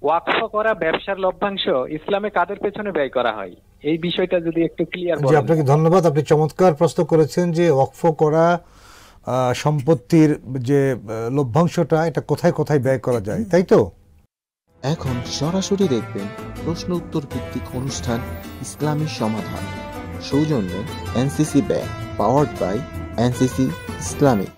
ওয়াকফ করা ব্যবসার লভ্যাংশ ইসলামে কাদের পেছনে ব্যয় করা হয়, এই বিষয়টা যদি একটু ক্লিয়ার জি, বলেন। আপনাকে ধন্যবাদ। আপনি চমৎকার প্রশ্ন করেছেন যে ওয়াকফ করা সম্পত্তির যে লভ্যাংশটা এটা কোথায় কোথায় ব্যয় করা যায়, তাই তো? এখন সরাসরি দেখবেন প্রশ্ন উত্তর ভিত্তিক অনুষ্ঠান ইসলামী সমাধান, সৌজন্যে NCC bank, powered by NCC Islamic.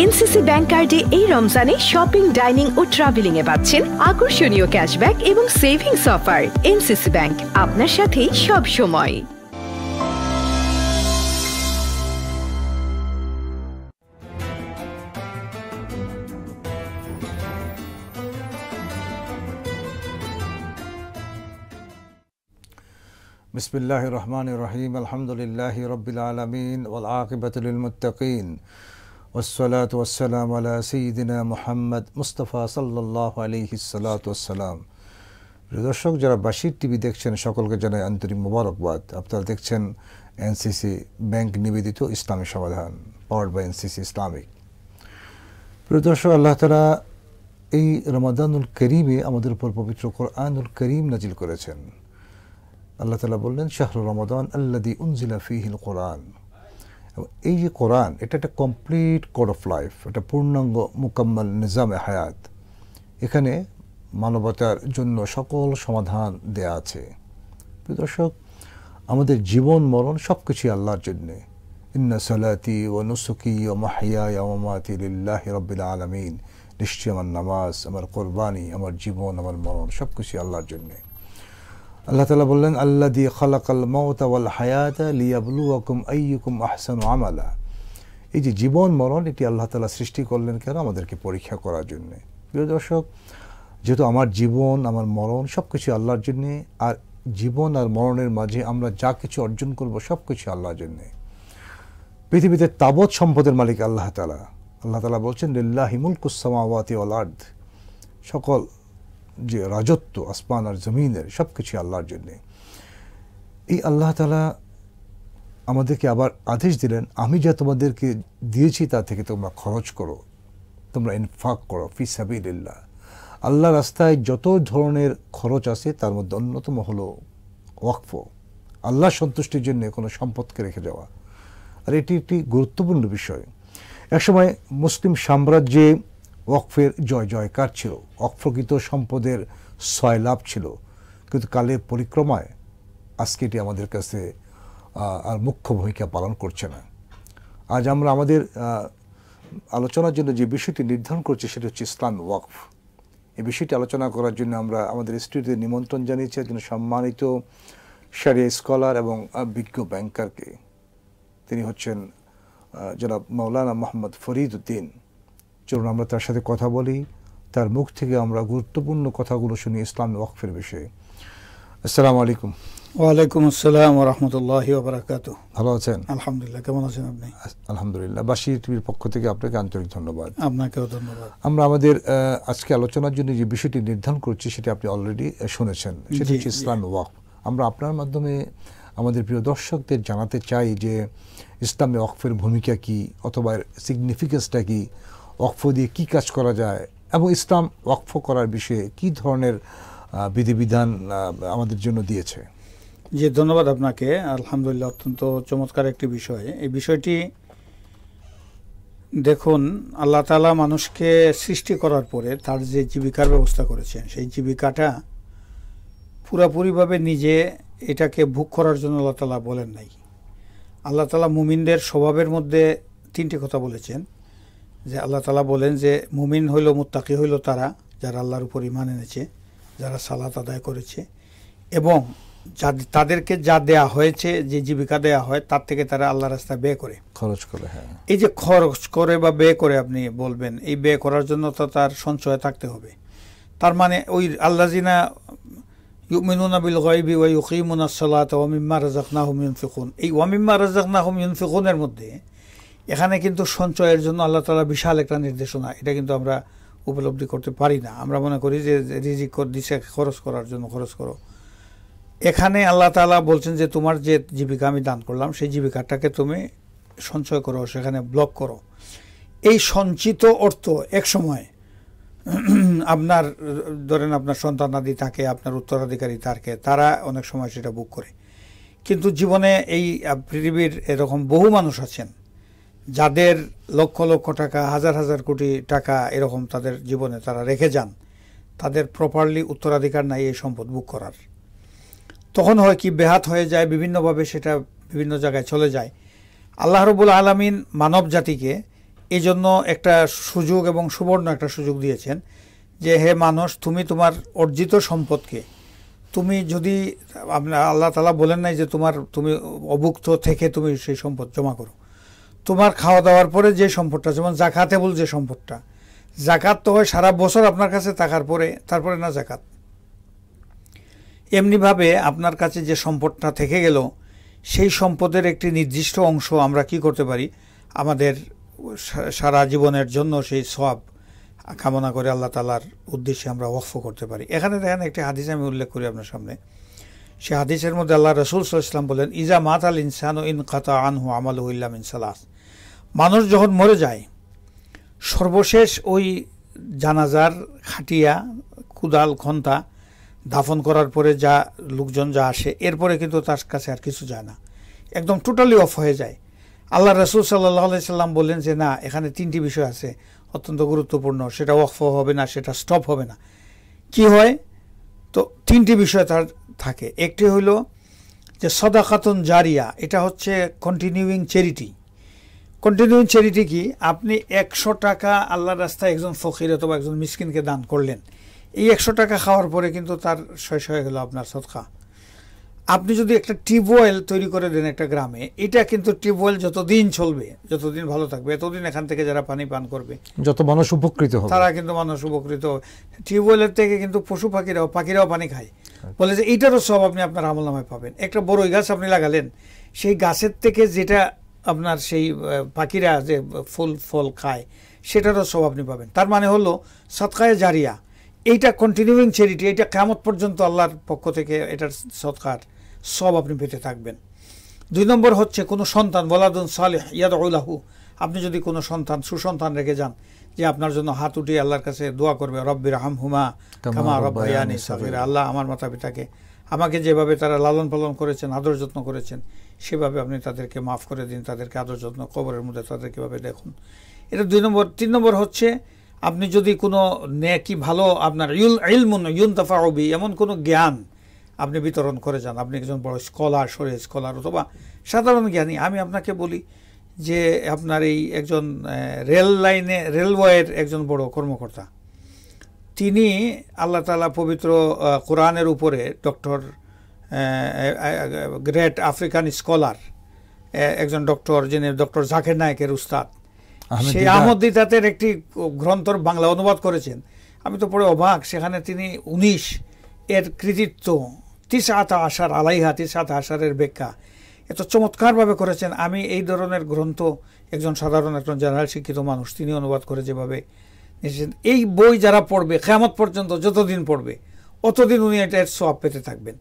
NCC bank কার্ডে এই রমজানে শপিং, ডাইনিং ও ট্রাভেলিং এ পাচ্ছেন আকর্ষণীয় ক্যাশব্যাক এবং সেভিংস অফার। এনসিসি ব্যাংক, আপনার সাথেই সব সময়। বিসমিল্লাহির রহমানির রহিম। আলহামদুলিল্লাহি রাব্বিল আলামিন ওয়াল আকিবাতু লিল মুত্তাকিন ওয়াসসালাতু ওয়াসসালামু আলা সাইয়্যিদিনা মুহাম্মদ মুস্তাফা সাল্লাল্লাহু আলাইহি সাল্লাতু ওয়াসসালাম। প্রিয় দর্শক, যারা বাসির টিভি দেখছেন সকলকে জানাই আন্তরিক মোবারকবাদ। আপনারা দেখছেন এনসিসি ব্যাংক নিবেদিত ইসলামী সমাধান, পাওয়ার্ড বাই এনসিসি ইসলামিক। প্রিয় দর্শক, আল্লাহ তাআলা এই রমাদানুল করিমে আমাদের উপর পবিত্র কোরআনুল করিম নাজিল করেছেন। আল্লাহ তাআলা বললেন, শাহরু রমাদান আল্লাযী উনজিলা ফীহিল কোরআন। এই যে কোরআন, এটা একটা কমপ্লিট কোড অফ লাইফ, এটা পূর্ণাঙ্গ মুকাম্মাল নিজামে হায়াত। এখানে মানবতার জন্য সকল সমাধান দেয়া আছে। প্রিয় দর্শক, আমাদের জীবন মরণ সব কিছুই আল্লাহর জন্যে। ইন্না সালাতি ওয়া নুসুকি ওয়া মাহইয়ায়া ওয়া মামাতি লিল্লাহি রাব্বিল আলামিন। নিশ্চয় আমার নামাজ, আমার কোরবানি, আমার জীবন, আমার মরণ সব কিছুই আল্লাহর জন্যে। আল্লাহ তাআলা বললেন, আল্লাযী খালাকাল মাউতা ওয়াল হায়াতা লিয়াবলুয়াকুম আইয়ুকুম আহসানু আমালা। এই যে জীবন মরণ, এটি আল্লাহ তাআলা সৃষ্টি করলেন কেন? আমাদেরকে পরীক্ষা করার জন্য। প্রিয় দর্শক, যেহেতু আমার জীবন, আমার মরণ সব কিছু আল্লাহর জন্যে, আর জীবন আর মরণের মাঝে আমরা যা কিছু অর্জন করব সব কিছু আল্লাহর জন্যে। পৃথিবীতে তাবৎ সম্পদের মালিক আল্লাহ তাআলা। আল্লাহ তাআলা বলছেন, লিল্লাহি মুলকুস সামাওয়াতি ওয়াল আরদ। সকল যে রাজত্ব আসমান আর জমিনের সব কিছু আল্লাহর জন্যে। এই আল্লাহ তাআলা আমাদেরকে আবার আদেশ দিলেন, আমি যা তোমাদেরকে দিয়েছি তা থেকে তোমরা খরচ করো, তোমরা ইনফাক করো ফি সাবিলিল্লাহ। আল্লাহ রাস্তায় যত ধরনের খরচ আছে তার মধ্যে অন্যতম হলো ওয়াকফ, আল্লাহ সন্তুষ্টির জন্য কোনো সম্পদকে রেখে যাওয়া। আর এটি একটি গুরুত্বপূর্ণ বিষয়। একসময় মুসলিম সাম্রাজ্যে ওয়াকফের জয় জয়কার ছিল, অক্ফকৃত সম্পদের সয়লাভ ছিল, কিন্তু কালের পরিক্রমায় আজকে এটি আমাদের কাছে আর মুখ্য ভূমিকা পালন করছে না। আজ আমরা আমাদের আলোচনার জন্য যে বিষয়টি নির্ধারণ করছি সেটা হচ্ছে ইসলাম ওয়াকফ। এই বিষয়টি আলোচনা করার জন্য আমরা আমাদের স্টুডিওতে নিমন্ত্রণ জানিয়েছি একজন সম্মানিত শরিয়া স্কলার এবং বিজ্ঞ ব্যাংকারকে। তিনি হচ্ছেন জনাব মাওলানা মোহাম্মদ ফরিদ উদ্দিন। চলুন আমরা তার সাথে কথা বলি, তার মুখ থেকে আমরা গুরুত্বপূর্ণ কথাগুলো শুনি ইসলাম ওয়াকফের বিষয়ে। আসসালামু আলাইকুম। ওয়ালাইকুম আসসালাম ওয়া রাহমাতুল্লাহি ওয়া বারাকাতুহু। ভালো আছেন? আলহামদুলিল্লাহ। কেমন আছেন আপনি? আলহামদুলিল্লাহ। বাসির টিভির পক্ষ থেকে আপনাকে আন্তরিক ধন্যবাদ। আপনাকেও ধন্যবাদ। আমরা আমাদের আজকে আলোচনার জন্য যে বিষয়টি নির্ধারণ করছি সেটি আপনি অলরেডি শুনেছেন, সেটি হচ্ছে ইসলাম ওয়াকফ। আমরা আপনার মাধ্যমে আমাদের প্রিয় দর্শকদের জানাতে চাই যে ইসলামে ওয়াকফের ভূমিকা কি, অথবা সিগনিফিকেন্সটা কি, ওয়াকফ দিয়ে কী কাজ করা যায়, এবং ইসলাম ওয়াকফ করার বিষয়ে কী ধরনের বিধিবিধান আমাদের জন্য দিয়েছে। জি, ধন্যবাদ আপনাকে। আলহামদুলিল্লাহ, অত্যন্ত চমৎকার একটি বিষয়। এই বিষয়টি দেখুন, আল্লাহ তাআলা মানুষকে সৃষ্টি করার পরে তার যে জীবিকার ব্যবস্থা করেছেন, সেই জীবিকাটা পুরাপুরিভাবে নিজে এটাকে ভোগ করার জন্য আল্লাহ তাআলা বলেন নাই। আল্লাহ তাআলা মুমিনদের স্বভাবের মধ্যে তিনটি কথা বলেছেন। যে আল্লাহ তাআলা বলেন যে মুমিন হইল, মুত্তাকি হইল তারা যারা আল্লাহর উপর ঈমান এনেছে, যারা সালাত আদায় করেছে, এবং তাদেরকে যা দেয়া হয়েছে, যে জীবিকা দেয়া হয় তার থেকে তারা আল্লাহর রাস্তায় ব্যয় করে, খরচ করে। হ্যাঁ, এই যে খরচ করে বা ব্যয় করে আপনি বলবেন, এই ব্যয় করার জন্য তো তার সঞ্চয় থাকতে হবে। তার মানে ওই আল্লাযিনা ইউমিনুনা বিল গায়বি ওয়া ইউকিমুনাস সালাতা ওয়া মিম্মা রাযাকনাহুম ইউনফিকুন, এই ওয়া মিম্মা রাযাকনাহুম ইউনফিকুনের মধ্যে এখানে কিন্তু সঞ্চয়ের জন্য আল্লাহ তাআলা বিশাল একটা নির্দেশনা, এটা কিন্তু আমরা উপলব্ধি করতে পারি না। আমরা মনে করি যে রিজিক দিছে খরচ করার জন্য খরচ করো। এখানে আল্লাহ তাআলা বলছেন যে তোমার যে জীবিকা আমি দান করলাম, সেই জীবিকাটাকে তুমি সঞ্চয় করো, সেখানে ব্লক করো। এই সঞ্চিত অর্থ এক সময় আপনার ধরেন আপনার সন্তানাদি থাকে, আপনার উত্তরাধিকারী থাকে, তারা অনেক সময় সেটা বুক করে। কিন্তু জীবনে এই পৃথিবীর এরকম বহু মানুষ আছেন যাদের লক্ষ লক্ষ টাকা, হাজার হাজার কোটি টাকা এরকম তাদের জীবনে তারা রেখে যান, তাদের প্রপারলি উত্তরাধিকার নাই এই সম্পদ বুক করার। তখন হয় কি, বেহাত হয়ে যায়, বিভিন্নভাবে সেটা বিভিন্ন জায়গায় চলে যায়। আল্লাহ রাব্বুল আলামিন মানব জাতিকে এই জন্য একটা সুযোগ এবং সুবর্ণ একটা সুযোগ দিয়েছেন যে হে মানুষ, তুমি তোমার অর্জিত সম্পদকে তুমি যদি, আপনার আল্লাহ তাআলা বলেন নাই যে তুমি অভুক্ত থেকে তুমি সেই সম্পদ জমা করো। তোমার খাওয়া দাওয়ার পরে যে সম্পদটা, যেমন জাকাতেবল যে সম্পদটা, জাকাত তো হয় সারা বছর আপনার কাছে থাকার পরে, তারপরে না জাকাত। এমনিভাবে আপনার কাছে যে সম্পদটা থেকে গেল, সেই সম্পদের একটি নির্দিষ্ট অংশ আমরা কি করতে পারি, আমাদের সারা জীবনের জন্য সেই সওয়াব কামনা করে আল্লাহ তাআলার উদ্দেশ্যে আমরা ওয়াকফ করতে পারি। এখানে দেখেন একটি হাদিস আমি উল্লেখ করি আপনার সামনে। সে হাদিসের মধ্যে আল্লাহ রাসূল সাল্লাল্লাহু আলাইহি ওয়াসাল্লাম বলেন, ইজা মাতাল ইনসানু ইনকাতা আনহু আমালুহু ইল্লা মিন সালাস। মানুষ যখন মরে যায়, সর্বশেষ ওই জানাজার খাটিয়া, কুদাল, খন্তা দাফন করার পরে যা লোকজন যা আসে, এরপরে কিন্তু তার কাছে আর কিছু যায় না, একদম টোটালি অফ হয়ে যায়। আল্লাহ রাসূল সাল্লাল্লাহু আলাইহি সাল্লাম বললেন যে না, এখানে তিনটি বিষয় আছে অত্যন্ত গুরুত্বপূর্ণ, সেটা ওয়াকফ হবে না, সেটা স্টপ হবে না। কি হয়? তো তিনটি বিষয় তার থাকে। একটি হইল যে সাদাকাতুন জারিয়া, এটা হচ্ছে কন্টিনিউইং চ্যারিটি। কন্টিনিউইং চ্যারিটি কি? আপনি 100 টাকা আল্লাহর রাস্তায় একজন ফকির অথবা একজন মিসকিনকে দান করলেন, এই 100 টাকা খাওয়ার পরে কিন্তু তার শেষ হয়ে গেল আপনার সদকা। আপনি যদি একটা টিউবওয়েল তৈরি করে দেন একটা গ্রামে, এটা কিন্তু টিউবওয়েল যতদিন চলবে, যতদিন ভালো থাকবে, এতদিন এখান থেকে যারা পানি পান করবে, যত মানুষ উপকৃত হবে, তারা কিন্তু মানুষ উপকৃত হবে। টিউবওয়েলের থেকে কিন্তু পশু পাখিরাও পানি খায়। বলে যে এইটারও সব আপনি আপনার আমলনামায় পাবেন। একটা বড়ই গাছ আপনি লাগালেন, সেই গাছের থেকে যেটা আপনার সেই পাখিরা যে ফুল ফল খায়, সেটারও সব আপনি পাবেন। তার মানে হলো সদকায়ে জারিয়া, এইটা কন্টিনিউইং চ্যারিটি, এটা কিয়ামত পর্যন্ত আল্লাহর পক্ষ থেকে এটার সদকার সব আপনি পেতে থাকবেন। 2 নম্বর হচ্ছে কোনো সন্তান, ওয়ালাদুন সালিহ ইয়াদউ লাহু, আপনি যদি কোনো সন্তান, সুসন্তান রেখে যান যে আপনার জন্য হাত উঠিয়ে আল্লাহর কাছে দোয়া করবে, রব্বির হামহুমা কামা রাব্বায়ানি সাগীরা, আল্লাহ আমার মাতা পিতাকে আমাকে যেভাবে তারা লালন পালন করেছেন, আদর যত্ন করেছেন, সেভাবে আপনি তাদেরকে মাফ করে দিন, তাদেরকে আদর যত্ন, কবরের মধ্যে তাদেরকে ভাবে দেখুন। এটা 2 নম্বর। 3 নম্বর হচ্ছে আপনি যদি কোনো নেকি, ভালো আপনার ইলমুন ইউনতাফাউ বিহি, এমন কোনো জ্ঞান আপনি বিতরণ করে যান, আপনি একজন বড় স্কলার, শরীর স্কলার অথবা সাধারণ জ্ঞানী। আমি আপনাকে বলি যে আপনার এই একজন রেলওয়ের একজন বড় কর্মকর্তা, তিনি আল্লাহ তাআলা পবিত্র কোরআনের উপরে গ্রেট আফ্রিকান স্কলার একজন ডক্টর, যিনি ডক্টর জাকির নায়েকের উস্তাদ, সেই আহমদ দিদাতের একটি গ্রন্থর বাংলা অনুবাদ করেছেন। আমি তো পড়ে অবাক, সেখানে তিনি 19 এর কৃতিত্ব, 19 আলাইহা, 19 ব্যাখ্যা এত চমৎকারভাবে করেছেন। আমি এই ধরনের গ্রন্থ একজন সাধারণ, একজন জেনারেল শিক্ষিত মানুষ, তিনি অনুবাদ করে যেভাবে নিয়েছেন, এই বই যারা পড়বে কিয়ামত পর্যন্ত যতদিন পড়বে অতদিন উনি এটার সওয়াব পেতে থাকবেন।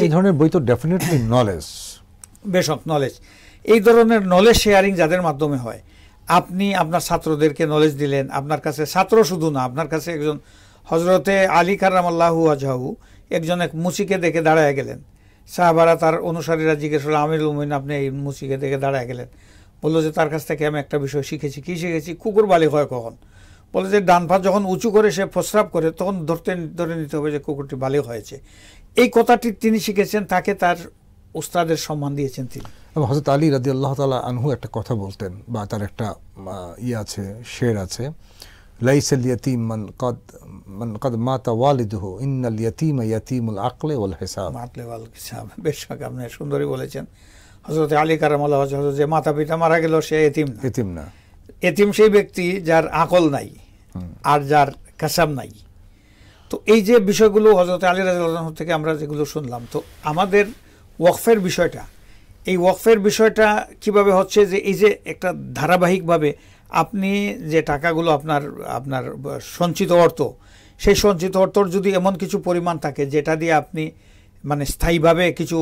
এই ধরনের বই তো ডেফিনেটলি নলেজ, বেশক নলেজ, এই ধরনের নলেজ শেয়ারিং যাদের মাধ্যমে হয়, আপনি আপনার ছাত্রদেরকে নলেজ দিলেন, আপনার কাছে ছাত্র শুধু না, আপনার কাছে একজন হযরতে আলী কারামাল্লাহু ওয়াজহাহু একজন এক মুসিকে দেখে দাঁড়ায় গেলেন। সাহাবারা, তার অনুসারীরা জিজ্ঞেস করল, আমিরুল মুমিনিন আপনি এই মুসিকে দেখে দাঁড়ায় গেলেন? বললো যে তার কাছ থেকে আমি একটা বিষয় শিখেছি। কি শিখেছি? কুকুর বালিগ হয় কখন? বলে যে ডান পা যখন উঁচু করে সে প্রস্রাব করে, তখন ধরে নিতে হবে যে কুকুরটি বালিগ হয়েছে। এই কথাটি তিনি শিখেছেন, তাকে তার উস্তাদের সম্মান দিয়েছেন তিনি। এবং হযরত আলী রাদিয়াল্লাহু তাআলা আনহু একটা কথা বলতেন, বা তার একটা আছে, শের আছে, লাইসাল ইয়াতীম মান কদ মাতা ওয়ালিদুহু ইন্নাল ইয়াতীমা ইয়াতীমুল আকলি ওয়াল হিসাব। বেশ আপনি সুন্দরই বলেছেন। হযরত আলী কারামাল্লাহু ওয়াজহাহু, যে মাতা পিতা মারা গেল সে এতিম না। এতিম সেই ব্যক্তি যার আকল নাই আর যার কাসাব নাই। তো এই যে বিষয়গুলো হযরত আলী রাদিয়াল্লাহু আনহু থেকে আমরা যেগুলো শুনলাম, তো আমাদের ওয়াকফের বিষয়টা, এই ওয়াকফের বিষয়টা কিভাবে হচ্ছে যে এই যে একটা ধারাবাহিকভাবে আপনি যে টাকাগুলো আপনার সঞ্চিত অর্থ, সেই সঞ্চিত অর্থর যদি এমন কিছু পরিমাণ থাকে যেটা দিয়ে আপনি মানে স্থায়ীভাবে কিছু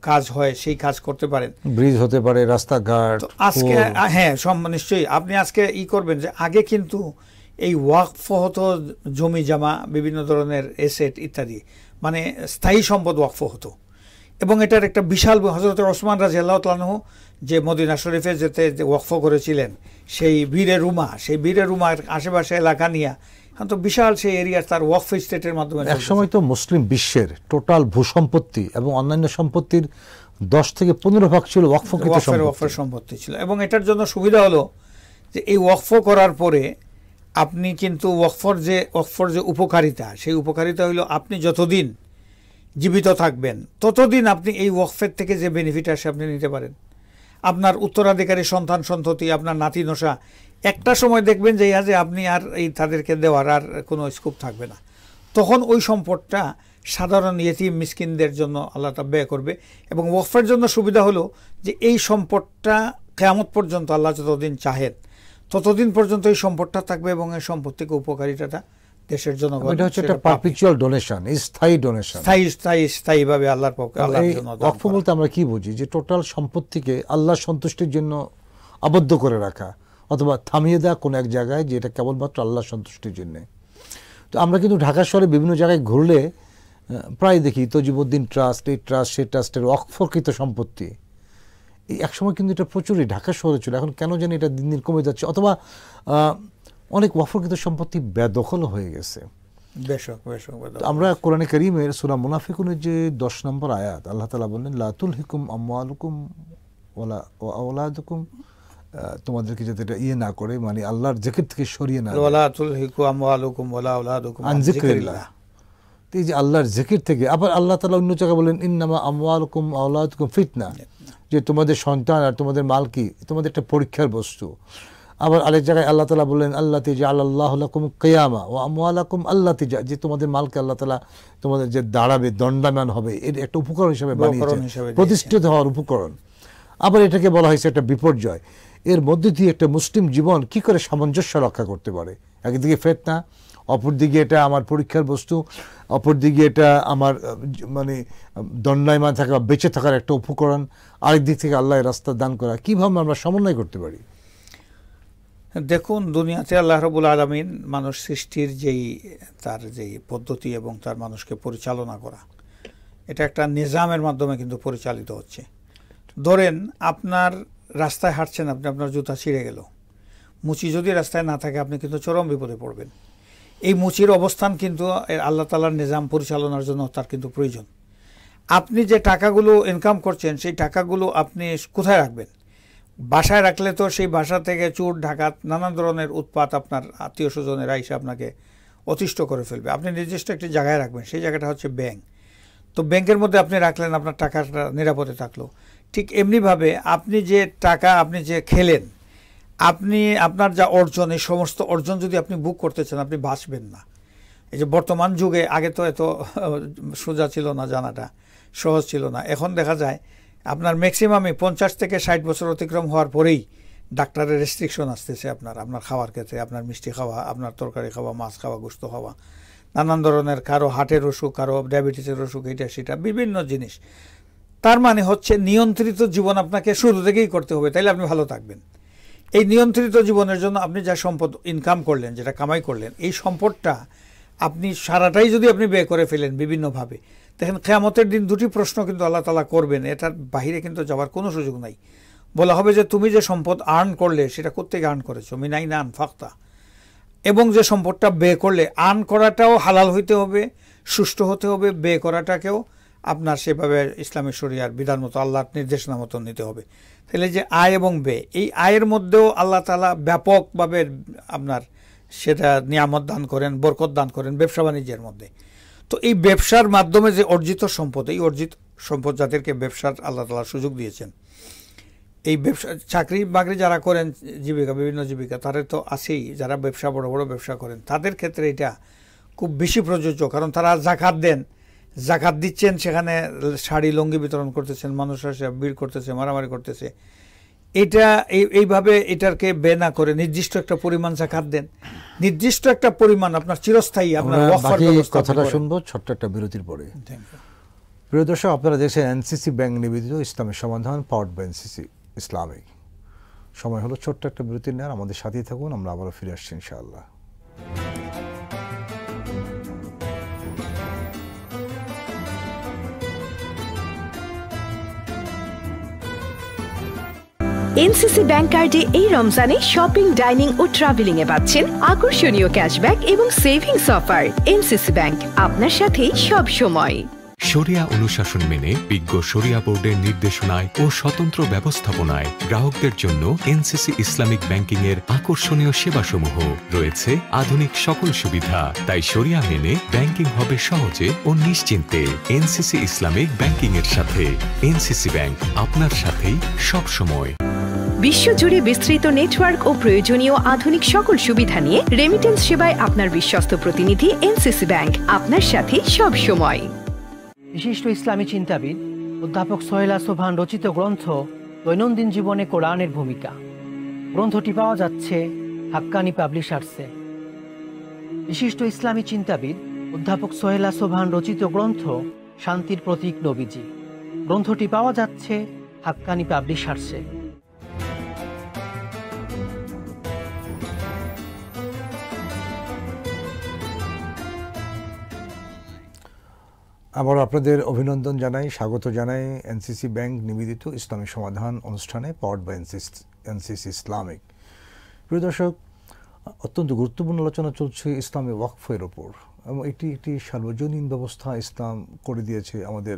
কাজ হয়, সেই কাজ করতে পারেন, ব্রিজ হতে পারে, রাস্তাঘাট। আজকে হ্যাঁ নিশ্চয়ই আপনি আজকে করবেন যে আগে কিন্তু এই ওয়াকফ হতো জমি জামা, বিভিন্ন ধরনের এসেট ইত্যাদি, মানে স্থায়ী সম্পদ ওয়াকফ হতো। এবং এটার একটা বিশাল, হযরত ওসমান রাদিয়াল্লাহু তাআলা আনহু যে মদিনা শরীফে যেতে ওয়াকফ করেছিলেন, সেই বীরে রুমা, সেই বীরে রুমার আশেপাশে এলাকা নিয়ে তো বিশাল সেই এরিয়া তার ওয়াকফ স্টেটের মাধ্যমে। একসময় তো মুসলিম বিশ্বের টোটাল ভূসম্পত্তি এবং অন্যান্য সম্পত্তির 10 থেকে 15% ছিল ওয়াকফের সম্পত্তি ছিল। এবং এটার জন্য সুবিধা হলো যে এই ওয়াকফ করার পরে আপনি কিন্তু ওয়াকফর যে উপকারিতা, সেই উপকারিতা হলো আপনি যতদিন জীবিত থাকবেন ততদিন আপনি এই ওয়াকফের থেকে যে বেনিফিট আসে আপনি নিতে পারেন। আপনার উত্তরাধিকারী সন্তান সন্ততি, আপনার নাতি নশা, একটা সময় দেখবেন যে আপনি আর এই তাদেরকে দেওয়ার আর কোনো স্কোপ থাকবে না, তখন ওই সম্পদটা সাধারণ ইয়েতিম মিসকিনদের জন্য আল্লাহ তাআলা ব্যয় করবে। এবং ওয়াকফের জন্য সুবিধা হলো যে এই সম্পদটা কিয়ামত পর্যন্ত আল্লাহ যতদিন চাহেন ততদিন পর্যন্ত এই সম্পদটা থাকবে এবং এই সম্পদ থেকে উপকারিতাটা দেশের জনগণ। এটা হচ্ছে একটা পারপিচুয়াল ডোনেশন, স্থায়ী ডোনেশন, স্থায়ীভাবে আল্লাহর পক্ষে। ওয়াকফ বলতে আমরা কি বুঝি? যে টোটাল সম্পত্তিকে আল্লাহর সন্তুষ্টির জন্য আবদ্ধ করে রাখা অথবা থামিয়ে দেওয়া কোনো এক জায়গায়, যে এটা কেবলমাত্র আল্লাহর সন্তুষ্টির জন্য। তো আমরা কিন্তু ঢাকা শহরে বিভিন্ন জায়গায় ঘুরলে প্রায় দেখি তজিবউদ্দিন ট্রাস্ট, এই ট্রাস্ট, সেই ট্রাস্টের ওয়াকফকৃত সম্পত্তি। এই একসময় কিন্তু এটা প্রচুরই ঢাকা শহরে ছিল, এখন কেন জানি এটা দিন দিন কমে যাচ্ছে, অথবা অনেক ওয়াকফকৃত সম্পত্তি বেদখল হয়ে গেছে। আমরা কোরআনে কারীমের সূরা মুনাফিকুনের যে 10 নম্বর আয়াত, আল্লাহ তাআলা বললেন লা তুলহিকুম আমওয়ালুকুম ওয়ালা আওলাদুকুম, তোমাদেরকে যাতে এটা না করে, মানে আল্লাহর জিকির থেকে সরিয়ে না, ওয়ালা তুলহিকু আমওয়ালুকুম ওয়ালা আওলাদুকুম আন যিকরিল্লাহ। এই যে আল্লাহর জিকির থেকে, আবার আল্লাহ তাআলা অন্য জায়গায় বলেন ইন্নামা আমওয়ালুকুম আওলাদুকুম ফিতনা, যে তোমাদের সন্তান আর তোমাদের মাল কি তোমাদের একটা পরীক্ষার বস্তু। আবার আরেক জায়গায় আল্লাহ তাআলা বললেন আল্লাতী জাআলাল্লাহু লাকুম কিয়ামা ওয়া আমওয়ালাকুম আল্লাতী, যে তোমাদের মালকে আল্লাহ তাআলা তোমাদের যে দাঁড়াবে, দণ্ডায়মান হবে, এর একটা উপকরণ হিসেবে বানিয়েছেন, প্রতিষ্ঠিত হওয়ার উপকরণ। আবার এটাকে বলা হয়েছে একটা বিপর্যয়। এর মধ্যে দিয়ে একটা মুসলিম জীবন কি করে সামঞ্জস্য রক্ষা করতে পারে? একদিকে ফিতনা, অপরদিকে এটা আমার পরীক্ষার বস্তু, অপরদিকে এটা আমার মানে দণ্ডায়মান থাকা, বেঁচে থাকার একটা উপকরণ, আরেক দিক থেকে আল্লাহর রাস্তা দান করা, কিভাবে আমরা সমন্বয় করতে পারি? দেখুন, দুনিয়াতে আল্লাহ রাব্বুল আলামিন মানুষ সৃষ্টির তার যেই পদ্ধতি এবং তার মানুষকে পরিচালনা করা, এটা একটা নিজামের মাধ্যমে কিন্তু পরিচালিত হচ্ছে। ধরেন আপনার রাস্তায় হাঁটছেন, আপনার জুতা ছিঁড়ে গেল, মুচি যদি রাস্তায় না থাকে আপনি কিন্তু চরম বিপদে পড়বেন। এই মুচির অবস্থান কিন্তু আল্লাহ তাআলার নিজাম পরিচালনার জন্য তার কিন্তু প্রয়োজন। আপনি যে টাকাগুলো ইনকাম করছেন সেই টাকাগুলো আপনি কোথায় রাখবেন? বাসায় রাখলে তো সেই বাসা থেকে চোর ডাকাত নানান ধরনের উৎপাত, আপনার আত্মীয় স্বজনেরা এসে আপনাকে অতিষ্ঠ করে ফেলবে। আপনি নির্দিষ্ট একটি জায়গায় রাখবেন, সেই জায়গাটা হচ্ছে ব্যাংক। তো ব্যাংকের মধ্যে আপনি রাখলেন, আপনার টাকাটা নিরাপদে থাকলো। ঠিক এমনিভাবে আপনি যে টাকা আপনি যে খেলেন, আপনার যা অর্জন, এই সমস্ত অর্জন যদি আপনি বুক করতে চান আপনি বাঁচবেন না। এই যে বর্তমান যুগে, আগে তো এত সোজা ছিল না, জানাটা সহজ ছিল না। এখন দেখা যায় আপনার ম্যাক্সিমামই 50 থেকে 60 বছর অতিক্রম হওয়ার পরেই ডাক্তারের রেস্ট্রিকশন আসতেছে আপনার খাওয়ার ক্ষেত্রে, আপনার মিষ্টি খাওয়া, আপনার তরকারি খাওয়া, মাছ খাওয়া, গোশত খাওয়া, নানান ধরনের, কারো হার্টের অসুখ, কারো ডায়াবেটিসের অসুখ, এটা সেটা বিভিন্ন জিনিস। তার মানে হচ্ছে নিয়ন্ত্রিত জীবন আপনাকে শুরু থেকেই করতে হবে, তাইলে আপনি ভালো থাকবেন। এই নিয়ন্ত্রিত জীবনের জন্য আপনি যা সম্পদ ইনকাম করলেন, যেটা কামাই করলেন, এই সম্পদটা আপনি সারাটাই যদি আপনি ব্যয় করে ফেলেন বিভিন্নভাবে, দেখেন কিয়ামতের দিন দুটি প্রশ্ন কিন্তু আল্লাহ তাআলা করবেন, এটার বাহিরে কিন্তু যাওয়ার কোনো সুযোগ নাই। বলা হবে যে তুমি যে সম্পদ আর্ন করলে সেটা কোত্থেকে আর্ন করেছো, মিনাইনা আনফাকতা, এবং যে সম্পদটা ব্যয় করলে, আর্ন করাটাও হালাল হইতে হবে, সুষ্ঠু হতে হবে, ব্যয় করাটাকেও আপনার সেভাবে ইসলামী শরিয়ার বিধান মতো, আল্লাহর নির্দেশনা মতো নিতে হবে। তাহলে যে আয় এবং ব্যয়, এই আয়ের মধ্যেও আল্লাহ তাআলা ব্যাপকভাবে আপনার সেটা নিয়ামত দান করেন, বরকত দান করেন ব্যবসা বাণিজ্যের মধ্যে। তো এই ব্যবসার মাধ্যমে যে অর্জিত সম্পদ, এই অর্জিত সম্পদ যাদেরকে ব্যবসার আল্লাহ তাআলা সুযোগ দিয়েছেন, এই ব্যবসা চাকরি বাকরি যারা করেন, জীবিকা, বিভিন্ন জীবিকা, তাদের তো আছেই, যারা ব্যবসা বড় বড় ব্যবসা করেন তাদের ক্ষেত্রে এটা খুব বেশি প্রযোজ্য। কারণ তারা জাকাত দেন, জাকাত দিচ্ছেন, সেখানে শাড়ি লুঙ্গি বিতরণ করতেছেন, মানুষরা সে ভিড় করতেছে, মারামারি করতেছে। এটা এইভাবে এটাকে বে না করে নির্দিষ্ট একটা পরিমাণ জাকাত দেন, নির্দিষ্ট একটা পরিমাণ আপনার চিরস্থায়ী আপনার ওয়াকফের ব্যবস্থা। কথাটা শুনবো ছোট্ট একটা বিরতির পরে। প্রিয় দর্শক, আপনারা দেখছেন এনসিসি ব্যাংক নিবেদিত ইসলামের সমাধান, পাওয়ার্ড বাই এনসিসি ইসলামিক। সময় হলো ছোট্ট একটা বিরতি নেওয়ার, আমাদের সাথেই থাকুন, আমরা আবারও ফিরে আসছি ইনশাআল্লাহ। এনসিসি ব্যাংক কার্ডে এই রমজানে শপিং, ডাইনিং ও ট্রাভেলিং এ পাচ্ছেন আকর্ষণীয় ক্যাশব্যাক এবং সেভিংস অফার। এনসিসি ব্যাংক, আপনার সাথেই সব সময়। শরিয়া অনুশাসন মেনে বিজ্ঞ শরিয়া বোর্ডের নির্দেশনায় ও স্বতন্ত্র ব্যবস্থাপনায় গ্রাহকদের জন্য এনসিসি ইসলামিক ব্যাংকিং এর আকর্ষণীয় সেবাসমূহ রয়েছে। আধুনিক সকল সুবিধা, তাই শরিয়া মেনে ব্যাংকিং হবে সহজে ও নিশ্চিন্তে। এনসিসি ইসলামিক ব্যাংকিং এর সাথে। এনসিসি ব্যাংক, আপনার সাথেই সব সময়। বিশ্বজুড়ে বিস্তৃত নেটওয়ার্ক ও প্রয়োজনীয় আধুনিক সকল সুবিধা নিয়ে রেমিটেন্স সেবায় আপনার বিশ্বস্ত প্রতিনিধি এনসিসি ব্যাংক, আপনার সাথে সব সময়। বিশিষ্ট ইসলামী চিন্তাবিদ অধ্যাপক সোহেলা সোবহান রচিত গ্রন্থ দৈনন্দিন জীবনে কোরআনের ভূমিকা। গ্রন্থটি পাওয়া যাচ্ছে হাক্কানি পাবলিশার্সে। বিশিষ্ট ইসলামী চিন্তাবিদ অধ্যাপক সোহেলা সোবহান রচিত গ্রন্থ শান্তির প্রতীক নবীজি। গ্রন্থটি পাওয়া যাচ্ছে হাক্কানি পাবলিশার্সে। আবার আপনাদের অভিনন্দন জানাই, স্বাগত জানাই এনসিসি ব্যাংক নিবেদিত ইসলামী সমাধান অনুষ্ঠানে, পাওয়ার্ড বাই এনসিসি ইসলামিক। প্রিয় দর্শক, অত্যন্ত গুরুত্বপূর্ণ আলোচনা চলছে ইসলামী ওয়াকফের ওপর, এবং এটি একটি সার্বজনীন ব্যবস্থা ইসলাম করে দিয়েছে আমাদের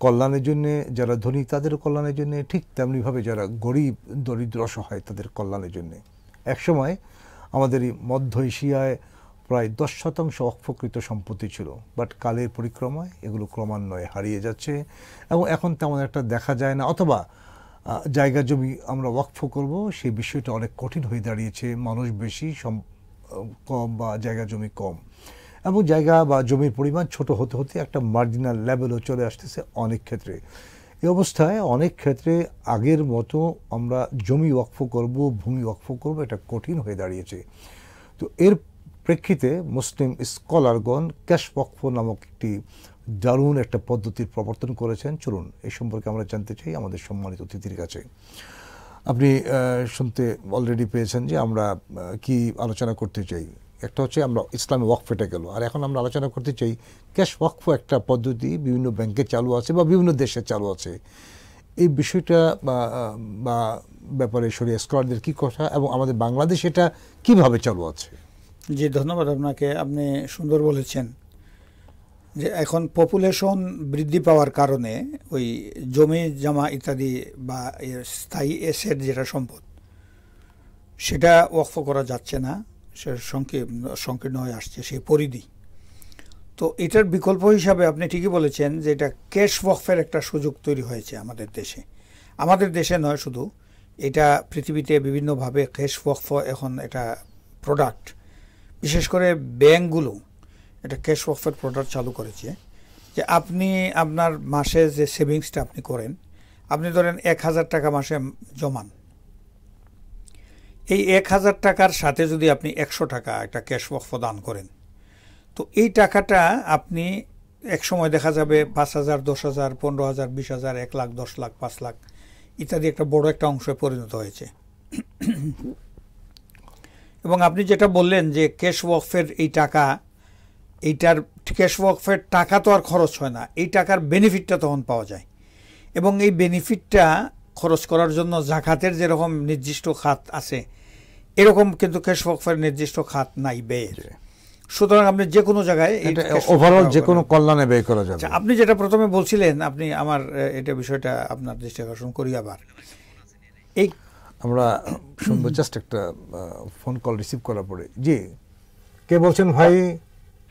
কল্যাণের জন্যে। যারা ধনী তাদের কল্যাণের জন্যে, ঠিক তেমনিভাবে যারা গরিব, দরিদ্র, অসহায় তাদের কল্যাণের জন্যে। একসময় আমাদের এই মধ্য এশিয়ায় প্রায় 10% ওয়াকফকৃত সম্পত্তি ছিল, বাট কালের পরিক্রমায় এগুলো ক্রমান্বয়ে হারিয়ে যাচ্ছে এবং এখন তেমন একটা দেখা যায় না, অথবা জায়গা জমি আমরা ওয়াকফ করব সেই বিষয়টা অনেক কঠিন হয়ে দাঁড়িয়েছে। মানুষ বেশি, কম বা জায়গা জমি কম, এবং জায়গা বা জমির পরিমাণ ছোট হতে হতে একটা মার্জিনাল লেভেলও চলে আসতেছে অনেক ক্ষেত্রে। এই অবস্থায় অনেক ক্ষেত্রে আগের মতো আমরা জমি ওয়াকফ করব, ভূমি ওয়াকফ করব, এটা কঠিন হয়ে দাঁড়িয়েছে। তো এর প্রেক্ষিতে মুসলিম স্কলারগণ ক্যাশ ওয়াকফ নামক একটি দারুণ একটা পদ্ধতির প্রবর্তন করেছেন। চলুন এই সম্পর্কে আমরা জানতে চাই আমাদের সম্মানিত অতিথির কাছে। আপনি শুনতে অলরেডি পেয়েছেন যে আমরা কি আলোচনা করতে চাই। একটা হচ্ছে আমরা ইসলামী ওয়াকফটা গেল, আর এখন আমরা আলোচনা করতে চাই ক্যাশ ওয়াকফ একটা পদ্ধতি বিভিন্ন ব্যাংকে চালু আছে বা বিভিন্ন দেশে চালু আছে। এই বিষয়টা বা ব্যাপারে শরিয়া স্কলারদের কী কথা, এবং আমাদের বাংলাদেশ এটা কিভাবে চালু আছে? জি, ধন্যবাদ আপনাকে। আপনি সুন্দর বলেছেন যে এখন পপুলেশন বৃদ্ধি পাওয়ার কারণে ওই জমি জমা ইত্যাদি বা স্থায়ী এসেট যেটা সম্পদ, সেটা ওয়াকফ করা যাচ্ছে না, সে সংকীর্ণ হয়ে আসছে সেই পরিধি। তো এটার বিকল্প হিসাবে আপনি ঠিকই বলেছেন যে এটা ক্যাশ ওয়াকফের একটা সুযোগ তৈরি হয়েছে আমাদের দেশে। আমাদের দেশে নয় শুধু, এটা পৃথিবীতে বিভিন্নভাবে ক্যাশ ওয়াকফ এখন এটা প্রোডাক্ট, বিশেষ করে ব্যাংকগুলো এটা ক্যাশ ওয়াকফের প্রোডাক্ট চালু করেছে। যে আপনি আপনার মাসে যে সেভিংসটা আপনি করেন, আপনি ধরেন 1000 টাকা মাসে জমান, এই 1000 টাকার সাথে যদি আপনি 100 টাকা একটা ক্যাশ ওয়াকফ দান করেন, তো এই টাকাটা আপনি এক সময় দেখা যাবে 5000, 10,000, 15,000, 20,000, 1 লাখ, 10 লাখ, 5 লাখ ইত্যাদি একটা বড় একটা অংশে পরিণত হয়েছে। এবং আপনি যেটা বললেন যে ক্যাশ ওয়াকফের এই টাকা, এইটার ক্যাশ ওয়াকফের টাকা তো আর খরচ হয় না, এই টাকার বেনিফিটটা তখন পাওয়া যায়। এবং এই বেনিফিটটা খরচ করার জন্য জাকাতের যেরকম নির্দিষ্ট খাত আছে, এরকম কিন্তু ক্যাশ ওয়াকফের নির্দিষ্ট খাত নাই ব্যয়ের। সুতরাং আপনি যে কোনো জায়গায় ওভারঅল যে কোনো কল্যাণে ব্যয় করা যাবে। আপনি যেটা প্রথমে বলছিলেন, আপনি আমার এটা বিষয়টা আপনার দৃষ্টি আকর্ষণ করি। আবার এই আমরা শুনবো জাস্ট একটা ফোন কল রিসিভ করার পরে। জি, কে বলছেন ভাই?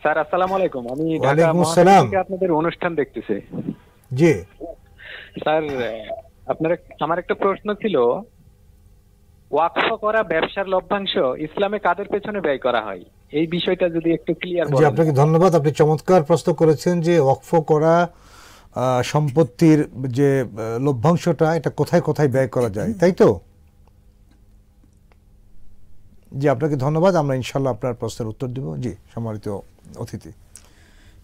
স্যার আসসালামু আলাইকুম, আমি ওয়ালাইকুম আসসালাম, আপনাদের অনুষ্ঠান দেখতেছি। জি স্যার, আমার একটা প্রশ্ন ছিল, ওয়াকফ করা ব্যবসার লভ্যাংশ ইসলামে কাদের পেছনে ব্যয় করা হয়, এই বিষয়টা যদি একটু ক্লিয়ার করেন। জি, আপনাকে ধন্যবাদ। আপনি চমৎকার প্রশ্ন করেছেন যে ওয়াকফ করা সম্পত্তির যে লভ্যাংশটা এটা কোথায় কোথায় ব্যয় করা যায়, তাই তো? জি, আপনাকে ধন্যবাদ। আমরা ইনশাল্লাহ আপনার প্রশ্নের উত্তর দেব। জি, সম্মানিত অতিথি।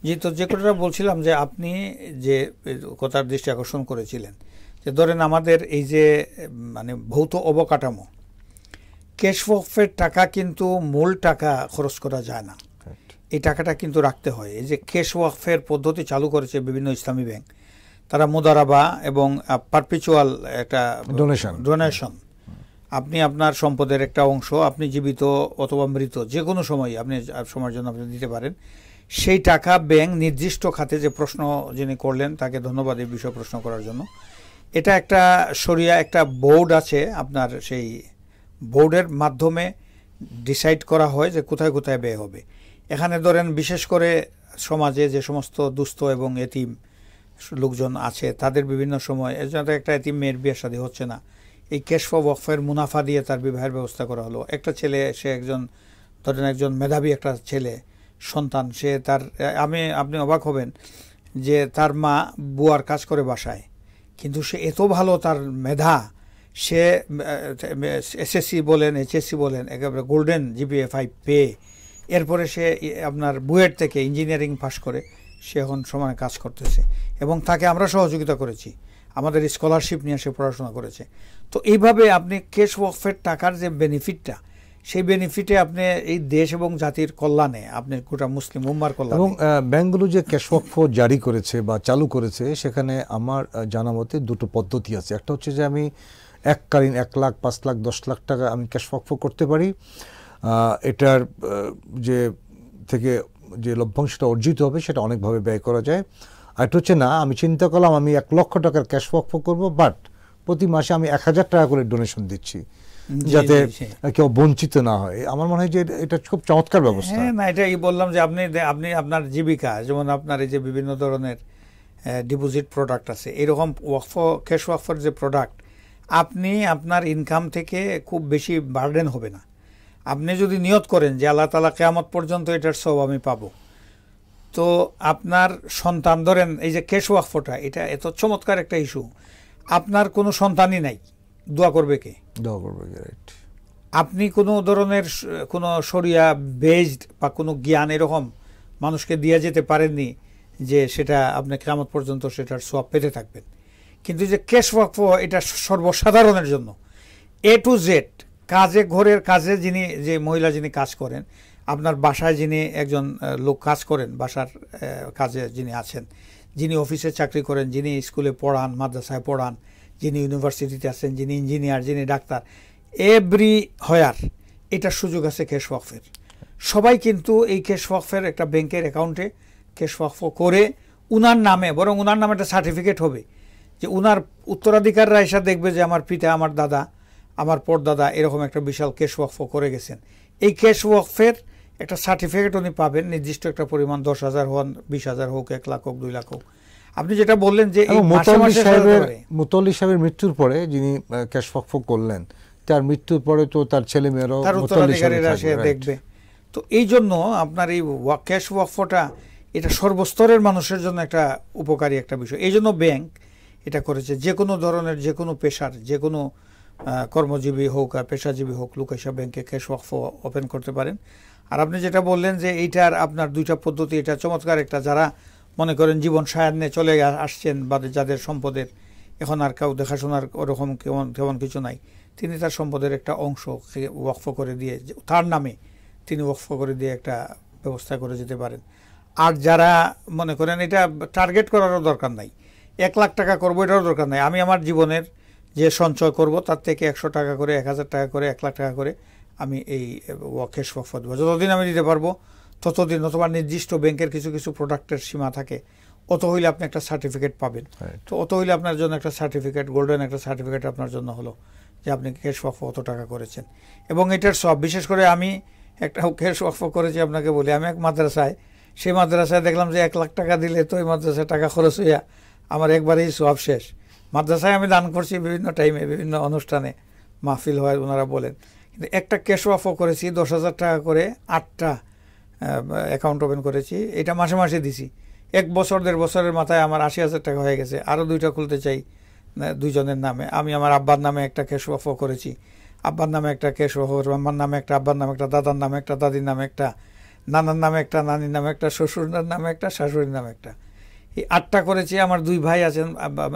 জি, তো যে কথাটা বলছিলাম যে আপনি যে কথার দৃষ্টি আকর্ষণ করেছিলেন যে ধরেন আমাদের এই যে মানে ভৌত অবকাঠামো, ক্যাশ ওয়াকফের টাকা কিন্তু মূল টাকা খরচ করা যায় না, এই টাকাটা কিন্তু রাখতে হয়। এই যে ক্যাশ ওয়াকফের পদ্ধতি চালু করেছে বিভিন্ন ইসলামী ব্যাংক, তারা মুদারাবা এবং পারপিচুয়াল একটা ডোনেশন, আপনি আপনার সম্পদের একটা অংশ আপনি জীবিত অথবা মৃত যে কোনো সময় আপনি সময়ের জন্য আপনি দিতে পারেন। সেই টাকা ব্যাংক নির্দিষ্ট খাতে, যে প্রশ্ন যিনি করলেন তাকে ধন্যবাদ এই বিষয়ে প্রশ্ন করার জন্য, এটা একটা শরিয়া একটা বোর্ড আছে আপনার, সেই বোর্ডের মাধ্যমে ডিসাইড করা হয় যে কোথায় কোথায় ব্যয় হবে। এখানে ধরেন বিশেষ করে সমাজে যে সমস্ত দুস্থ এবং এতিম লোকজন আছে তাদের বিভিন্ন সময়, এর জন্য একটা এতিম মেয়ের বিয়ে শাদী হচ্ছে না, এই ক্যাশ ওয়াকফের মুনাফা দিয়ে তার বিবাহের ব্যবস্থা করা হলো। একটা ছেলে, সে একজন ধরেন একজন মেধাবী একটা ছেলে সন্তান, সে তার আপনি অবাক হবেন যে তার মা বুয়ার কাজ করে বাসায়, কিন্তু সে এত ভালো তার মেধা, সে এসএসসি বলেন এইচএসসি বলেন একেবারে গোল্ডেন জিপিএ 5 পেয়ে এরপরে সে আপনার বুয়েট থেকে ইঞ্জিনিয়ারিং পাস করে সে এখন সমানে কাজ করতেছে এবং তাকে আমরা সহযোগিতা করেছি, আমাদের স্কলারশিপ নিয়ে সে পড়াশোনা করেছে। তো এইভাবে আপনি ক্যাশ ওয়াকফের টাকার যে বেনিফিটটা, সেই বেনিফিটে আপনি এই দেশ এবং জাতির কল্যাণে, আপনি গোটা মুসলিম উম্মার কল্যাণে। এবং ব্যাংকগুলো যে ক্যাশ ওয়াকফ জারি করেছে বা চালু করেছে, সেখানে আমার জানা মতে দুটো পদ্ধতি আছে। একটা হচ্ছে যে আমি এককালীন 1 লাখ, 5 লাখ, 10 লাখ টাকা আমি ক্যাশ ওয়াকফ করতে পারি, এটার যে থেকে যে লভ্যাংশটা অর্জিত হবে সেটা অনেকভাবে ব্যয় করা যায়। আর এটা হচ্ছে না, আমি চিন্তা করলাম আমি 1 লক্ষ টাকার ক্যাশ ওয়াকফ করবো, বাট প্রতি মাসে আমি 1000 টাকা করে ডোনেশন দিচ্ছি যাতে কেউ বঞ্চিত না হয়। আমার মনে হয় যে এটা খুব চমৎকার ব্যবস্থা। হ্যাঁ, না এটাই বললাম যে আপনি আপনার জীবিকা, যেমন আপনার এই যে বিভিন্ন ধরনের ডিপোজিট প্রোডাক্ট আছে, এরকম ওয়াকফ ক্যাশ ওয়াকফের যে প্রোডাক্ট, আপনি আপনার ইনকাম থেকে খুব বেশি বার্ডেন হবে না। আপনি যদি নিয়ত করেন যে আল্লাহ তাআলা কিয়ামত পর্যন্ত এটার সব আমি পাবো, তো আপনার সন্তান, ধরেন এই যে ক্যাশ ওয়াকফটা, এটা এত চমৎকার একটা ইস্যু, আপনার কোনো সন্তানই নাই, দোয়া করবে কে? দোয়া করবে, রাইট। আপনি কোনো ধরনের কোনো শরিয়া বেসড বা কোনো জ্ঞান এরকম মানুষকে দিয়ে যেতে পারেননি যে সেটা আপনি কিয়ামত পর্যন্ত সেটার সওয়াব পেতে থাকবেন। কিন্তু যে ক্যাশ ওয়াকফ, এটা সর্বসাধারণের জন্য, এ টু জেড কাজে, ঘরের কাজে যিনি, যে মহিলা যিনি কাজ করেন, আপনার বাসায় যিনি একজন লোক কাজ করেন, বাসার কাজে যিনি আছেন, যিনি অফিসে চাকরি করেন, যিনি স্কুলে পড়ান, মাদ্রাসায় পড়ান, যিনি ইউনিভার্সিটিতে আছেন, যিনি ইঞ্জিনিয়ার, যিনি ডাক্তার, এভরি হয়ার এটার সুযোগ আছে ক্যাশ ওয়াকফের। সবাই কিন্তু এই ক্যাশ ওয়াকফের একটা ব্যাংকের অ্যাকাউন্টে ক্যাশ ওয়াকফ করে উনার নামে, বরং উনার নামে একটা সার্টিফিকেট হবে যে উনার উত্তরাধিকাররা এসে দেখবে যে আমার পিতা, আমার দাদা, আমার পরদাদা এরকম একটা বিশাল ক্যাশ ওয়াকফ করে গেছেন। এই ক্যাশ ওয়াকফের একটা সার্টিফিকেট উনি পাবেন, নির্দিষ্ট একটা পরিমাণ, 10,000 হন, 20,000 হোক, 1 লাখ হোক, 2 লাখ হোক। আপনি যেটা বললেন যে মুতাল্লি সাহেবের মৃত্যুর পরে যিনি ক্যাশ ওয়াকফ করলেন, তার মৃত্যুর পরে তো তার ছেলে মেয়েরাও, তার উত্তরাধিকারীরা সে দেখবে। তো এই জন্য আপনার এই ক্যাশ ওয়াকফটা এটা সর্বস্তরের মানুষের জন্য একটা উপকারী একটা বিষয়। এই জন্য ব্যাংক এটা করেছে, যে কোনো ধরনের, যে কোনো পেশার, যে কোনো কর্মজীবী হোক আর পেশাজীবী হোক, লোক এসব ব্যাংকে ক্যাশ ওয়াকফ ওপেন করতে পারেন। আর আপনি যেটা বললেন যে এইটার আপনার 2টা পদ্ধতি, এটা চমৎকার একটা, যারা মনে করেন জীবন সায়ান্নে চলে আসছেন বা যাদের সম্পদের এখন আর কেউ দেখাশোনার ওরকম কেমন কিছু নাই, তিনি তার সম্পদের একটা অংশ ওয়াকফ করে দিয়ে, তার নামে তিনি ওয়াকফ করে দিয়ে একটা ব্যবস্থা করে যেতে পারেন। আর যারা মনে করেন এটা টার্গেট করারও দরকার নাই, 1 লাখ টাকা করবো এটারও দরকার নাই, আমি আমার জীবনের যে সঞ্চয় করব তার থেকে 100 টাকা করে, 1000 টাকা করে, 1 লাখ টাকা করে আমি এই ক্যাশ ওয়াকফ দেবো, যতদিন আমি দিতে পারবো ততদিন। অথবা নির্দিষ্ট ব্যাংকের কিছু কিছু প্রোডাক্টের সীমা থাকে, অত হইলে আপনি একটা সার্টিফিকেট পাবেন। তো অত হইলে আপনার জন্য একটা সার্টিফিকেট, গোল্ডেন একটা সার্টিফিকেট আপনার জন্য হলো যে আপনি ক্যাশ ওয়াকফ অত টাকা করেছেন। এবং এটার সব, বিশেষ করে আমি একটা ক্যাশ ওয়াকফ করেছি আপনাকে বলি, আমি এক মাদ্রাসায়, সেই মাদ্রাসায় দেখলাম যে 1 লাখ টাকা দিলে তো ওই মাদ্রাসায় টাকা খরচ হইয়া আমার একবারেই সব শেষ। মাদ্রাসায় আমি দান করছি বিভিন্ন টাইমে, বিভিন্ন অনুষ্ঠানে মাহফিল হয়, ওনারা বলেন, কিন্তু একটা ক্যাশ ওয়াকফ করেছি 10,000 টাকা করে, 8টা অ্যাকাউন্ট ওপেন করেছি, এটা মাসে মাসে দিছি। 1 বছর 1.5 বছরের মাথায় আমার 80,000 টাকা হয়ে গেছে। আরও 2টা খুলতে চাই 2 জনের নামে। আমি আমার আব্বার নামে একটা ক্যাশ ওয়াকফ করেছি, আব্বার নামে একটা ক্যাশ ওয়াকফ, আমার নামে একটা, আব্বার নামে একটা, দাদার নামে একটা, দাদির নামে একটা, নানার নামে একটা, নানির নামে একটা, শ্বশুরের নামে একটা, শাশুড়ির নামে একটা। এই 8টা করেছি। আমার 2 ভাই আছেন,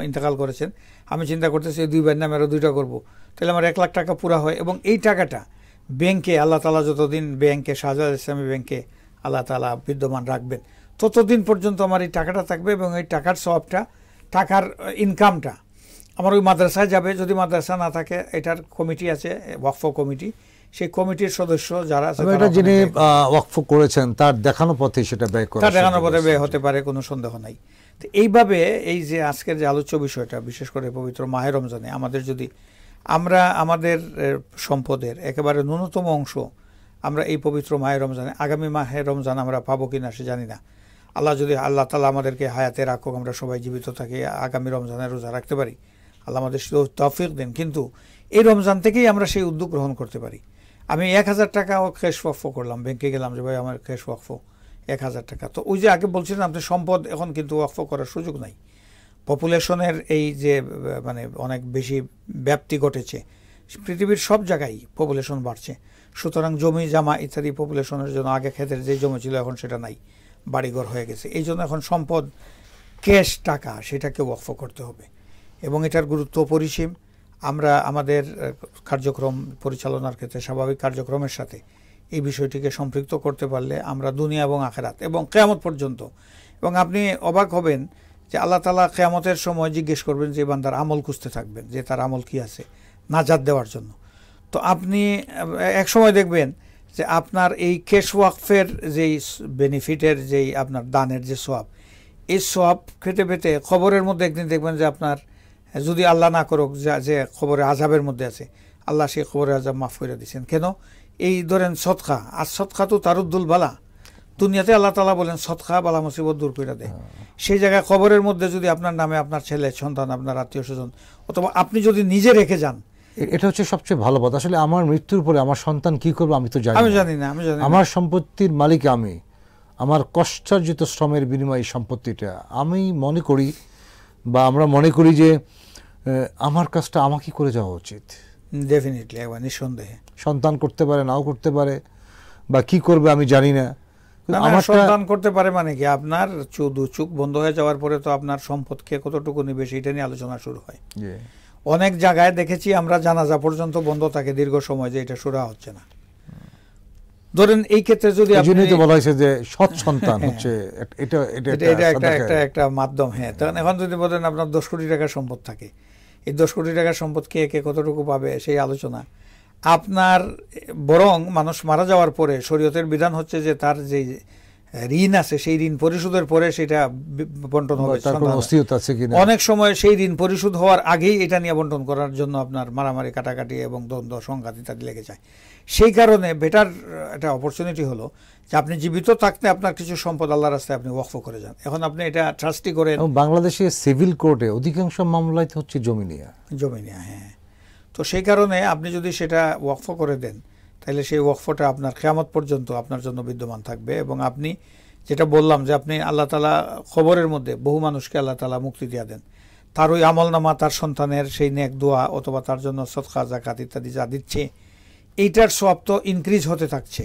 ইন্তেকাল করেছেন। আমি চিন্তা করতেছি এই 2 ভাইয়ের নামে আরও 2টা করবো, তাহলে আমার 1 লাখ টাকা পুরা হয়। এবং এই টাকাটা ব্যাংকে আল্লাহ তাআলা যতদিন ব্যাংকে শাহজালাল ইসলামী ব্যাংকে আল্লাহ তাআলা বিদ্যমান রাখবেন ততদিন পর্যন্ত আমার এই টাকাটা থাকবে এবং এই টাকার সওয়াবটা, টাকার ইনকামটা আমার ওই মাদ্রাসায় যাবে। যদি মাদ্রাসা না থাকে, এটার কমিটি আছে, ওয়াকফ কমিটি, সেই কমিটির সদস্য যারা আছে এটা যিনি ওয়াকফ করেছেন তার দেখানো পথে সেটা ব্যয় করা, তার দেখানো পথে ব্যয় হতে পারে, কোনো সন্দেহ নাই। তো এইভাবে এই যে আজকের যে আলোচ্য বিষয়টা, বিশেষ করে পবিত্র মাহে রমজানে আমাদের যদি আমরা আমাদের সম্পদের একেবারে ন্যূনতম অংশ আমরা এই পবিত্র মাহে রমজানে, আগামী মাহে রমজান আমরা পাবো কিনা সে জানি না, আল্লাহ তাআলা আমাদেরকে হায়াতে রাখুক, আমরা সবাই জীবিত থাকি, আগামী রমজানের রোজা রাখতে পারি, আল্লাহ আমাদের তৌফিক দেন। কিন্তু এই রমজান থেকেই আমরা সেই উদ্যোগ গ্রহণ করতে পারি। আমি 1000 টাকা ক্যাশ ওয়াকফ করলাম, ব্যাংকে গেলাম যে ভাই আমার ক্যাশ ওয়াকফ 1000 টাকা। তো ওই যে আগে বলছিলেন আপনি সম্পদ, এখন কিন্তু ওয়াকফ করার সুযোগ নাই। পপুলেশনের এই যে মানে অনেক বেশি ব্যাপ্তি ঘটেছে, পৃথিবীর সব জায়গায় পপুলেশন বাড়ছে, সুতরাং জমি জামা ইত্যাদি পপুলেশনের জন্য আগে ক্ষেতের যে জমি ছিল এখন সেটা নাই, বাড়িঘর হয়ে গেছে। এই জন্য এখন সম্পদ, ক্যাশ টাকা, সেটাকে ওয়াকফ করতে হবে এবং এটার গুরুত্ব পরিসীম। আমরা আমাদের কার্যক্রম পরিচালনার ক্ষেত্রে স্বাভাবিক কার্যক্রমের সাথে এই বিষয়টিকে সম্পৃক্ত করতে পারলে আমরা দুনিয়া এবং আখিরাত এবং কিয়ামত পর্যন্ত, এবং আপনি অবাক হবেন যে আল্লাহ তাআলা কিয়ামতের সময় জিজ্ঞেস করবেন যে বান্দার আমল খুঁজতে থাকবেন, যে তার আমল কি আছে নাজাত দেওয়ার জন্য। তো আপনি এক সময় দেখবেন যে আপনার এই ক্যাশ ওয়াকফের যেই বেনিফিটের, যেই আপনার দানের যে সওয়াব, এই সওয়াব খেতে পেতে খবরের মধ্যে একদিন দেখবেন যে আপনার, যদি আল্লাহ না করুক যে খবরে আযাবের মধ্যে আছে, আল্লাহ সেই খবরে আযাব মাফ করে দিয়েছেন। কেন? এই ধরেন সদকা, আর সদকা তো তারুদ্দুল বালা, দুনিয়াতে আল্লাহ তাআলা বলেন সদকা বালা মুসিবত দূর করে দেয়। সেই জায়গায় খবরের মধ্যে যদি আপনার নামে আপনার ছেলে সন্তান, আপনার আত্মীয় স্বজন, অথবা আপনি যদি নিজে রেখে যান, এটা হচ্ছে সবচেয়ে ভালো কথা। আসলে আমার মৃত্যুর পরে আমার সন্তান কি করবে আমি তো জানি না। আমার সম্পত্তির মালিক আমি, আমার কষ্টার্জিত শ্রমের বিনিময়ে এই সম্পত্তিটা আমি মনে করি, বা আমরা মনে করি যে আমার কাজটা আমাকে করে যাওয়া উচিত। ডেফিনেটলি, একবার নিঃসন্দেহে। সন্তান করতে পারে, নাও করতে পারে, বা কি করবে আমি জানি না। আমার সন্তান করতে পারে মানে কি, আপনার চোখ বন্ধ হয়ে যাওয়ার পরে তো আপনার সম্পদ কে কতটুকু নিবে সেটা নিয়ে আলোচনা শুরু হয়। অনেক জায়গায় দেখেছি আমরা, জানাজা পর্যন্ত বন্ধ থাকে দীর্ঘ সময়, যে এটা শুরু হচ্ছে না। ধরেন এই ক্ষেত্রে যদি বলা হয়েছে যে সৎ সন্তান হচ্ছে এটা একটা মাধ্যম। হ্যাঁ, তখন এখন যদি বলেন আপনার 10 কোটি টাকার সম্পদ থাকে, এই 10 কোটি টাকার সম্পদ কে কতটুকু পাবে সেই আলোচনা আপনার, বরং মানুষ মারা যাওয়ার পরে শরীয়তের বিধান হচ্ছে যে তার যে ঋণ আছে সেই ঋণ পরিশোধের পরে সেটা বন্টন হবে। অনেক সময় সেই ঋণ পরিশোধ হওয়ার আগেই এটা নিয়ে বন্টন করার জন্য আপনার মারামারি, কাটাকাটি এবং দ্বন্দ্ব, সংঘাত ইত্যাদি লেগে যায়। সেই কারণে বেটার একটা অপরচুনিটি হলো যে আপনি জীবিত থাকতে আপনার কিছু সম্পদ আল্লাহর রাস্তায় আপনি ওয়াকফ করে যান। এখন আপনি এটা ট্রাস্টি করেন। বাংলাদেশে সিভিল কোর্টে অধিকাংশ মামলায় হচ্ছে জমি নিয়ে। হ্যাঁ, তো সেই কারণে আপনি যদি সেটা ওয়াকফ করে দেন, তাহলে সেই ওয়াকফটা আপনার কিয়ামত পর্যন্ত আপনার জন্য বিদ্যমান থাকবে। এবং আপনি যেটা বললাম যে আপনি আল্লাহ তাআলা খবরের মধ্যে বহু মানুষকে আল্লাহ তাআলা মুক্তি দিয়ে দেন, তার ওই আমলনামা, তার সন্তানের সেই নেক দোয়া, অথবা তার জন্য সদকা, যাকাত ইত্যাদি যা দিচ্ছে, এইটার সওয়াব তো ইনক্রিজ হতে থাকছে।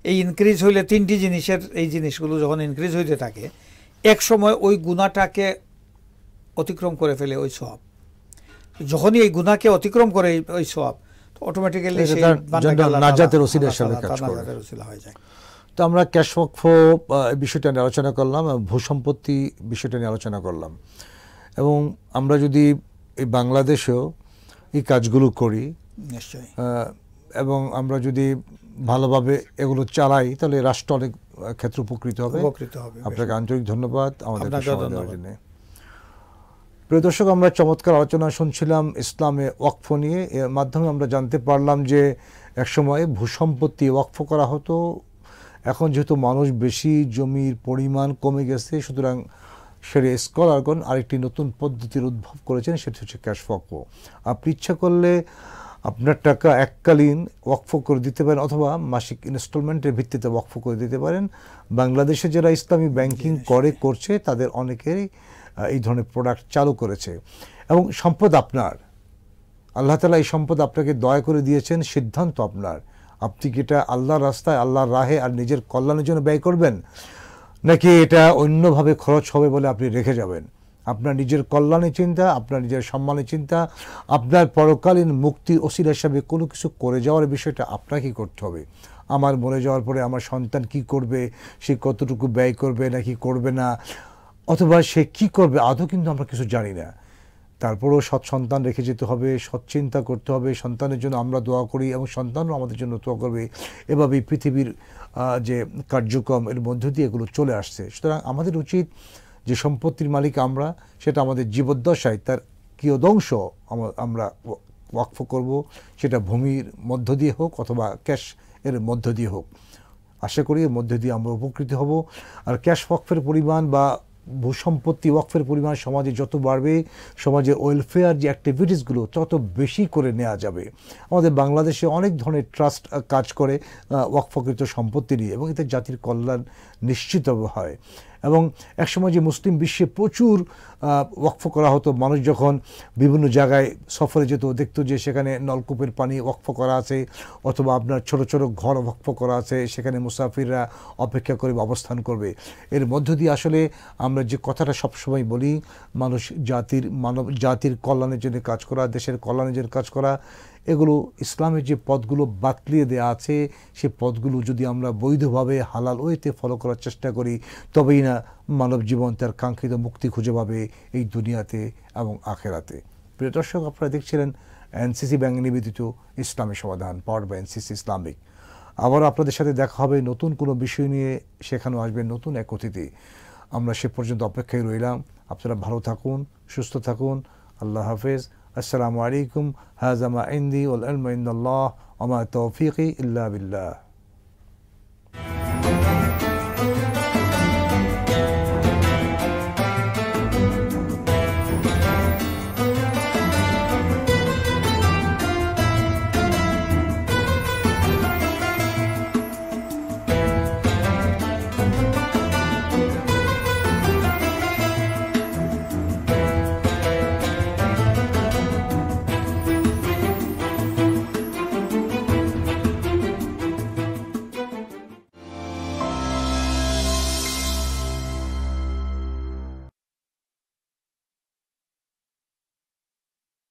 এই ইনক্রিজ হইলে তিনটি জিনিসের, এই জিনিসগুলো যখন ইনক্রিজ হইতে থাকে, এক সময় ওই গুনাহটাকে অতিক্রম করে ফেলে ওই সওয়াব। যখনই এই গুনাহকে অতিক্রম করে ওই সওয়াব, তো অটোমেটিক্যালি সেই নাজাতের ওসিলা হিসেবে কাজ করে হয়ে যায়। তো আমরা ক্যাশ ওয়াকফ বিষয়টা নিয়ে আলোচনা করলাম, ভূসম্পত্তি বিষয়টা নিয়ে আলোচনা করলাম, এবং আমরা যদি এই বাংলাদেশেও এই কাজগুলো করি নিশ্চয়ই, এবং আমরা যদি ভালোভাবে এগুলো চালাই, তাহলে রাষ্ট্র অনেক ক্ষেত্রে উপকৃত হবে। আপনাকে আন্তরিক ধন্যবাদ আমাদের সময় দেওয়ার জন্য। প্রিয় দর্শক, আমরা চমৎকার আলোচনা শুনছিলাম ইসলামে ওয়াকফ নিয়ে। এর মাধ্যমে আমরা জানতে পারলাম যে একসময় ভূসম্পত্তি ওয়াকফ করা হতো, এখন যেহেতু মানুষ বেশি, জমির পরিমাণ কমে গেছে, সুতরাং শরিয়া স্কলারগণ আরেকটি নতুন পদ্ধতির উদ্ভব করেছেন, সেটি হচ্ছে ক্যাশ ওয়াকফ। আপনি ইচ্ছা করলে আপনার টাকা এককালীন ওয়াকফ করে দিতে পারেন, অথবা মাসিক ইনস্টলমেন্টের ভিত্তিতে ওয়াকফ করে দিতে পারেন। বাংলাদেশে যারা ইসলামী ব্যাংকিং করছে তাদের অনেকেরই এই ধরনের প্রোডাক্ট চালু করেছে, এবং সম্পদ আপনার, আল্লাহ তাআলা এই সম্পদ আপনাকে দয়া করে দিয়েছেন, সিদ্ধান্ত আপনার। আপনি কি এটা আল্লাহর রাস্তায়, আল্লাহর রাহে আর নিজের কল্যাণের জন্য ব্যয় করবেন, নাকি এটা অন্যভাবে খরচ হবে বলে আপনি রেখে যাবেন। আপনার নিজের কল্যাণের চিন্তা, আপনার নিজের সম্মানের চিন্তা, আপনার পরকালীন মুক্তির ওসিলা হিসাবে কোনো কিছু করে যাওয়ার বিষয়টা আপনাকেই করতে হবে। আমার মরে যাওয়ার পরে আমার সন্তান কি করবে, সে কতটুকু ব্যয় করবে নাকি করবে না, অথবা সে কি করবে আদৌ কিন্তু আমরা কিছু জানি না। তারপরেও সৎ সন্তান রেখে যেতে হবে, সৎ চিন্তা করতে হবে, সন্তানের জন্য আমরা দোয়া করি এবং সন্তানও আমাদের জন্য দোয়া করবে। এভাবেই পৃথিবীর যে কার্যক্রম এর মধ্য দিয়ে এগুলো চলে আসছে। সুতরাং আমাদের উচিত যে সম্পত্তির মালিক আমরা, সেটা আমাদের জীবদ্দশায় তার কিয়দংশ আমরা ওয়াকফ করব, সেটা ভূমির মধ্য দিয়ে হোক অথবা ক্যাশ এর মধ্য দিয়ে হোক। আশা করি এর মধ্য দিয়ে আমরা উপকৃত হব। আর ক্যাশ ওয়াকফের পরিমাণ বা ভূসম্পত্তি ওয়াকফের পরিমাণ সমাজে যত বাড়বে, সমাজের ওয়েলফেয়ার যে অ্যাক্টিভিটিসগুলো তত বেশি করে নেওয়া যাবে। আমাদের বাংলাদেশে অনেক ধরনের ট্রাস্ট কাজ করে ওয়াকফকৃত সম্পত্তি নিয়ে, এবং এতে জাতির কল্যাণ নিশ্চিত হয়। এবং একসময় যে মুসলিম বিশ্বে প্রচুর ওয়াকফ করা হতো, মানুষ যখন বিভিন্ন জায়গায় সফরে যেত দেখতো যে সেখানে নলকূপের পানি ওয়াকফ করা আছে, অথবা আপনার ছোট ছোট ঘর ওয়াকফ করা আছে, সেখানে মুসাফিররা অপেক্ষা করে অবস্থান করবে। এর মধ্য দিয়ে আসলে আমরা যে কথাটা সবসময় বলি, মানব জাতির কল্যাণের জন্য কাজ করা, দেশের কল্যাণের জন্য কাজ করা, এগুলো ইসলামের যে পথগুলো বাতলিয়ে দেওয়া আছে, সে পথগুলো যদি আমরা বৈধভাবে হালাল ওয়েতে ফলো করার চেষ্টা করি, তবেই না মানব জীবন তার কাঙ্ক্ষিত মুক্তি খুঁজে পাবে এই দুনিয়াতে এবং আখেরাতে। প্রিয় দর্শক, আপনারা দেখছিলেন এনসিসি ব্যাংক নিবেদিত ইসলামী সমাধান, পাওয়ার্ড বাই এনসিসি ইসলামিক। আবার আপনাদের সাথে দেখা হবে নতুন কোনো বিষয় নিয়ে, সেখানেও আসবেন নতুন এক অতিথি। আমরা সে পর্যন্ত অপেক্ষায় রইলাম। আপনারা ভালো থাকুন, সুস্থ থাকুন। আল্লাহ হাফেজ। আসসালামু আলাইকুম। হাযা মা ইনদি ওয়াল ইলমু ইনদাল্লাহ ওয়া মা তাওফীকি ইল্লা বিল্লাহ।